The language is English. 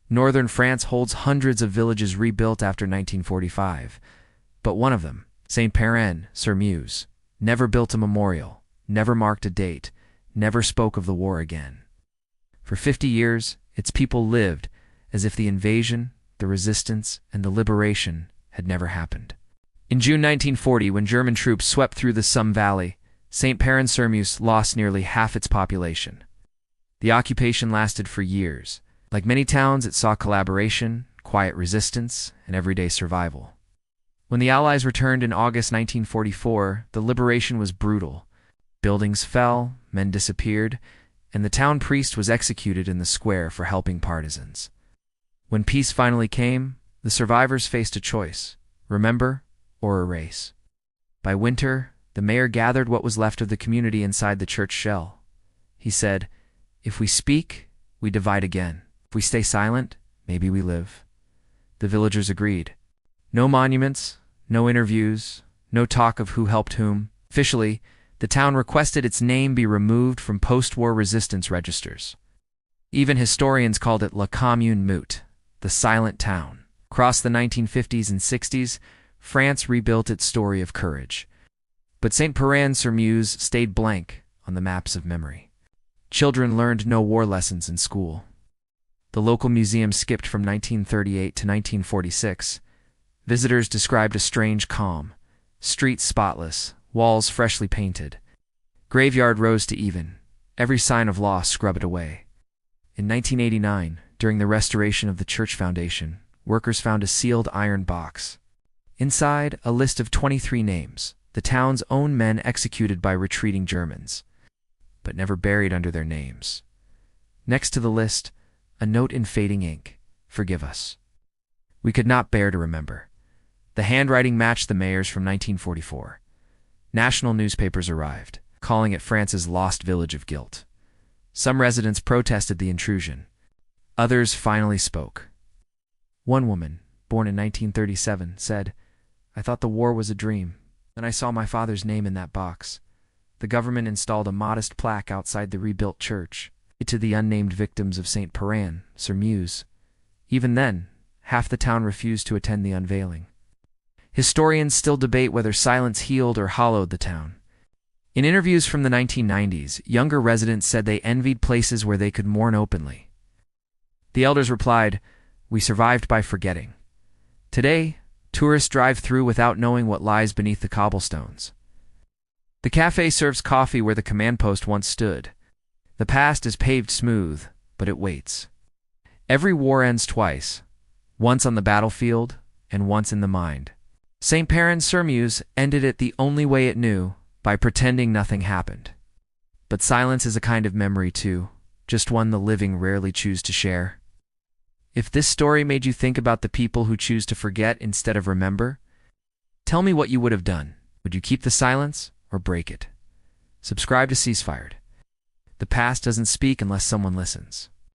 Northern France holds hundreds of villages rebuilt after 1945, but one of them, Saint-Péronne-sur-Meuse, never built a memorial, never marked a date, never spoke of the war again. For 50 years, its people lived as if the invasion, the resistance, and the liberation had never happened. In June 1940, when German troops swept through the Somme Valley, Saint-Péronne-sur-Meuse lost nearly half its population. The occupation lasted for years. Like many towns, it saw collaboration, quiet resistance, and everyday survival. When the Allies returned in August 1944, the liberation was brutal. Buildings fell, men disappeared, and the town priest was executed in the square for helping partisans. When peace finally came, the survivors faced a choice: remember or erase. By winter, the mayor gathered what was left of the community inside the church shell. He said, "If we speak, we divide again. If we stay silent, maybe we live." The villagers agreed. No monuments, no interviews, no talk of who helped whom. Officially, the town requested its name be removed from post-war resistance registers. Even historians called it La Commune Muette, the silent town. Across the 1950s and 60s, France rebuilt its story of courage. But Saint-Péronne-sur-Meuse stayed blank on the maps of memory. Children learned no war lessons in school. The local museum skipped from 1938 to 1946. Visitors described a strange calm. Streets spotless, walls freshly painted. Graveyard rose to even. Every sign of loss scrubbed away. In 1989, during the restoration of the church foundation, workers found a sealed iron box. Inside, a list of 23 names, the town's own men executed by retreating Germans, but never buried under their names. Next to the list, a note in fading ink: "Forgive us. We could not bear to remember." The handwriting matched the mayor's from 1944. National newspapers arrived, calling it France's lost village of guilt. Some residents protested the intrusion. Others finally spoke. One woman, born in 1937, said, "I thought the war was a dream. Then I saw my father's name in that box." The government installed a modest plaque outside the rebuilt church, to the unnamed victims of Saint-Péronne-sur-Meuse. Even then, half the town refused to attend the unveiling. Historians still debate whether silence healed or hollowed the town. In interviews from the 1990s, younger residents said they envied places where they could mourn openly. The elders replied, "We survived by forgetting." Today, tourists drive through without knowing what lies beneath the cobblestones. The cafe serves coffee where the command post once stood. The past is paved smooth, but it waits. Every war ends twice, once on the battlefield and once in the mind. Saint-Péronne-sur-Meuse ended it the only way it knew, by pretending nothing happened. But silence is a kind of memory too, just one the living rarely choose to share. If this story made you think about the people who choose to forget instead of remember, tell me what you would have done. Would you keep the silence or break it? Subscribe to Ceasefired. The past doesn't speak unless someone listens.